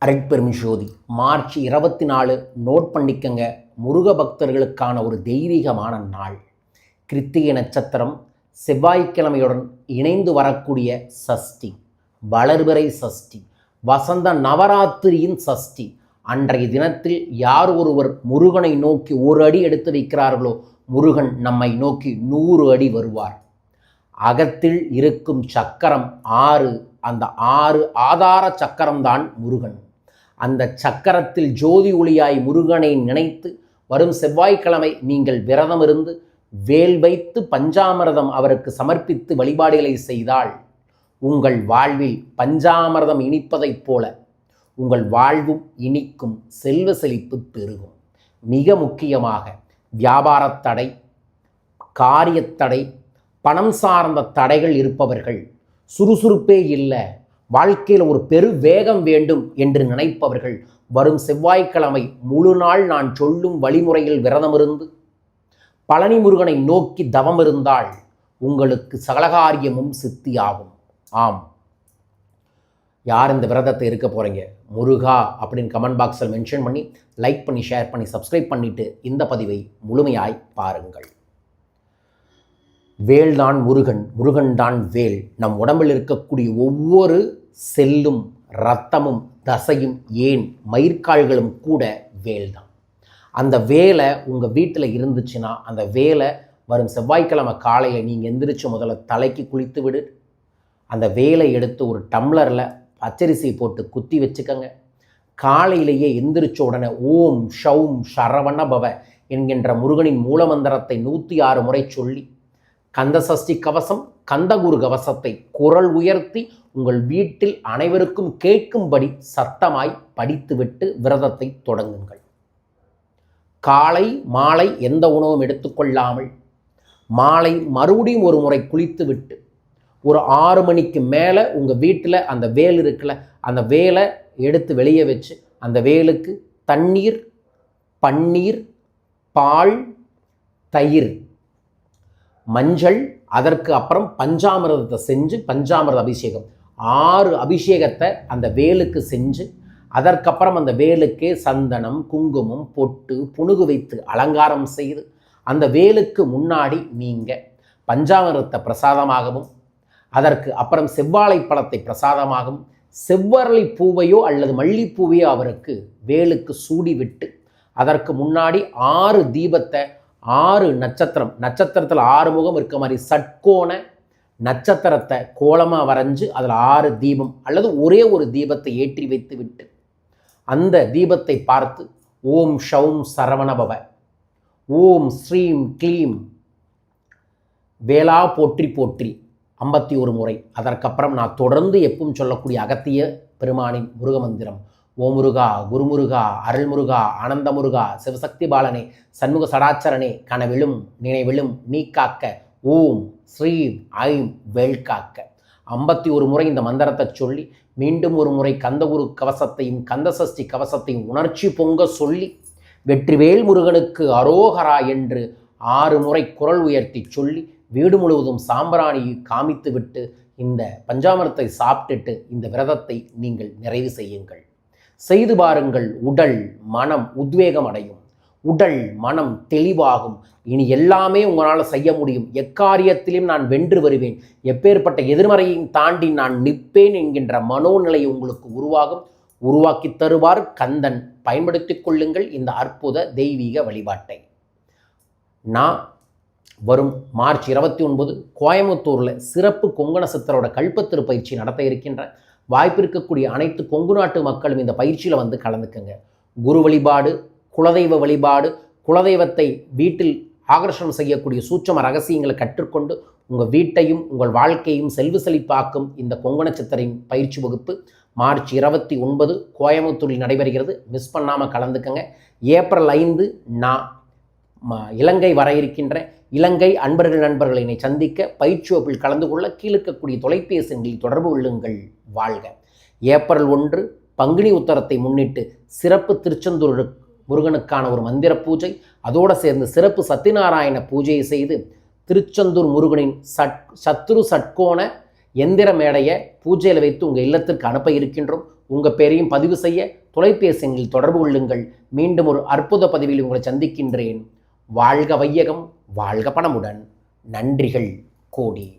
அருட்பெருஞ்சோதி March 24 note பண்ணிக்கங்க. முருக பக்தர்களுக்கான ஒரு தெய்வீகமான நாள். கிருத்திகை நட்சத்திரம் செவ்வாய்க்கிழமையுடன் இணைந்து வரக்கூடிய சஷ்டி, வளர்பிறை சஷ்டி, வசந்த நவராத்திரியின் சஷ்டி. அன்றைய தினத்தில் யார் ஒருவர் முருகனை நோக்கி ஒரு அடி எடுத்து வைக்கிறார்களோ முருகன் நம்மை நோக்கி 100 அடி வருவார். அகத்தில் இருக்கும் சக்கரம் 6, அந்த 6 ஆதார சக்கரம்தான் முருகன். அந்த சக்கரத்தில் ஜோதி ஒளியாய் முருகனை நினைத்து வரும் செவ்வாய்க்கிழமை நீங்கள் விரதம் இருந்து வேல் வைத்து பஞ்சாமிர்தம் அவருக்கு சமர்ப்பித்து வழிபாடுகளை செய்தால் உங்கள் வாழ்வில் பஞ்சாமிர்தம் இனிப்பதைப் போல உங்கள் வாழ்வும் இனிக்கும், செல்வ செழிப்பு பெருகும். மிக முக்கியமாக வியாபாரத்தடை, காரியத்தடை, பணம் சார்ந்த தடைகள் இருப்பவர்கள், சுறுசுறுப்பே இல்லை, வாழ்க்கையில் ஒரு பெரு வேகம் வேண்டும் என்று நினைப்பவர்கள் வரும் செவ்வாய்க்கிழமை முழு நாள் நான் சொல்லும் வழிமுறையில் விரதமிருந்து பழனி முருகனை நோக்கி தவம் இருந்தால் உங்களுக்கு சகலகாரியமும் சித்தியாகும். ஆம், யார் இந்த விரதத்தை இருக்க போகிறீங்க முருகா அப்படின்னு கமெண்ட் பாக்ஸில் மென்ஷன் பண்ணி லைக் பண்ணி ஷேர் பண்ணி சப்ஸ்கிரைப் பண்ணிவிட்டு இந்த பதிவை முழுமையாய் பாருங்கள். வேல்தான் முருகன், முருகன் தான் வேல். நம் உடம்பில் இருக்கக்கூடிய ஒவ்வொரு செல்லும், இரத்தமும், தசையும், ஏன் மயிர்கால்களும் கூட வேல்தான். அந்த வேலை உங்கள் வீட்டில் இருந்துச்சுன்னா அந்த வேலை வரும் செவ்வாய்க்கிழமை காலையில் நீங்கள் எந்திரிச்சு முதல்ல தலைக்கு குளித்து விடு. அந்த வேலை எடுத்து ஒரு டம்ளரில் பச்சரிசி போட்டு குத்தி வச்சுக்கோங்க. காலையிலேயே எந்திரிச்ச உடனே ஓம் ஷௌம் சரவண பவ என்கின்ற முருகனின் மூலமந்திரத்தை 106 முறை சொல்லி கந்த சஷ்டி கவசம், கந்தகுரு கவசத்தை குரல் உயர்த்தி உங்கள் வீட்டில் அனைவருக்கும் கேட்கும்படி சத்தமாய் படித்துவிட்டு விரதத்தை தொடங்குங்கள். காலை மாலை எந்த உணவும் எடுத்துக்கொள்ளாமல் மாலை மறுபடியும் ஒரு முறை குளித்து விட்டு ஒரு 6 மணிக்கு மேலே உங்கள் வீட்டில் அந்த வேல் இருக்குல்ல, அந்த வேலை எடுத்து வெளியே வச்சு அந்த வேலுக்கு தண்ணீர், பன்னீர், பால், தயிர், மஞ்சள், அதற்கு அப்புறம் பஞ்சாமிரதத்தை செஞ்சு பஞ்சாமிரத அபிஷேகம் 6 அபிஷேகத்தை அந்த வேலுக்கு செஞ்சு அதற்கப்புறம் அந்த வேலுக்கே சந்தனம், குங்குமம், பொட்டு, புனுகு வைத்து அலங்காரம் செய்து அந்த வேலுக்கு முன்னாடி நீங்கள் பஞ்சாமிரதத்தை பிரசாதமாகவும் அதற்கு அப்புறம் செவ்வாழை பழத்தை பிரசாதமாகவும் செவ்வரளி பூவையோ அல்லது மல்லிப்பூவையோ அவருக்கு வேலுக்கு சூடி விட்டு அதற்கு முன்னாடி 6 தீபத்தை 6 நட்சத்திரத்தில் 6 முகம் இருக்க மாதிரி சட்கோண நட்சத்திரத்தை கோலமாக வரைஞ்சு அதில் 6 தீபம் அல்லது ஒரே ஒரு தீபத்தை ஏற்றி வைத்து விட்டு அந்த தீபத்தை பார்த்து ஓம் ஷௌம் சரவணபவ, ஓம் ஸ்ரீம் க்ளீம் வேளா போற்றி போற்றி 51 முறை. அதற்கப்புறம் நான் தொடர்ந்து எப்பவும் சொல்லக்கூடிய அகத்திய பெருமானின் முருக மந்திரம் ஓம் முருகா, குருமுருகா, அருள்முருகா, ஆனந்த முருகா, சிவசக்தி பாலனே, சண்முக சடாச்சரனே, கனவிலும் நினைவிலும் நீ காக்க, ஓம் ஸ்ரீம் ஐம் வேல் காக்க 51 முறை இந்த மந்திரத்தை சொல்லி மீண்டும் ஒரு முறை கந்தகுரு கவசத்தையும் கந்த சஷ்டி கவசத்தையும் உணர்ச்சி பொங்க சொல்லி வெற்றிவேல் முருகனுக்கு அரோகரா என்று 6 முறை குரல் உயர்த்தி சொல்லி வீடு முழுவதும் சாம்பிராணியை காமித்து விட்டு இந்த பஞ்சாமிரத்தை சாப்பிட்டுட்டு இந்த விரதத்தை நீங்கள் நிறைவு செய்யுங்கள். செய்து பாருங்கள். உடல் மனம் உத்வேகம் அடையும், உடல் மனம் தெளிவாகும். இனி எல்லாமே உங்களால் செய்ய முடியும். எக்காரியத்திலும் நான் வென்று வருவேன், எப்பேற்பட்ட எதிர்மறையையும் தாண்டி நான் நிற்பேன் என்கின்ற மனோநிலை உங்களுக்கு உருவாக்கி தருவார் கந்தன். பயன்படுத்திக் கொள்ளுங்கள் இந்த அற்புத தெய்வீக வழிபாட்டை. நான் வரும் மார்ச் 29 கோயம்புத்தூரில் சிறப்பு கொங்கண சித்தரோட கல்பத்திரு பயிற்சி நடத்த இருக்கின்ற வாய்ப்பு இருக்கக்கூடிய அனைத்து கொங்கு நாட்டு மக்களும் இந்த பயிற்சியில் வந்து கலந்துக்குங்க. குரு வழிபாடு, குலதெய்வ வழிபாடு, குலதெய்வத்தை வீட்டில் ஆகர்ஷணம் செய்யக்கூடிய சூட்சம ரகசியங்களை கற்றுக்கொண்டு உங்கள் வீட்டையும் உங்கள் வாழ்க்கையும் செல்வ செழிப்பாக்கும் இந்த கொங்கண சித்தரின் பயிற்சி வகுப்பு மார்ச் 29 கோயம்புத்தூரில் நடைபெறுகிறது. மிஸ் பண்ணாமல் கலந்துக்கங்க. ஏப்ரல் 5 நான் இலங்கை வர இருக்கின்ற இலங்கை நண்பர்களை என்னை சந்திக்க பயிற்சி வகுப்பில் கலந்து கொள்ள கீழிருக்கக்கூடிய தொலைபேசி எண்களில் தொடர்பு கொள்ளுங்கள். வாழ்க. ஏப்ரல் 1 பங்குனி உத்தரத்தை முன்னிட்டு சிறப்பு திருச்செந்தூர் முருகனுக்கான ஒரு மந்திர பூஜை, அதோடு சேர்ந்து சிறப்பு சத்தியநாராயண பூஜையை செய்து திருச்செந்தூர் முருகனின் சத்ரு சட்கோண எந்திர மேடையை பூஜையில் வைத்து உங்கள் இல்லத்திற்கு அனுப்ப இருக்கின்றோம். உங்கள் பேரையும் பதிவு செய்ய தொலைபேசி எண்ணில் தொடர்பு கொள்ளுங்கள். மீண்டும் ஒரு அற்புத பதிவில் உங்களை சந்திக்கின்றேன். வாழ்க வையகம், வாழ்க பணமுடன். நன்றிகள் கோடி.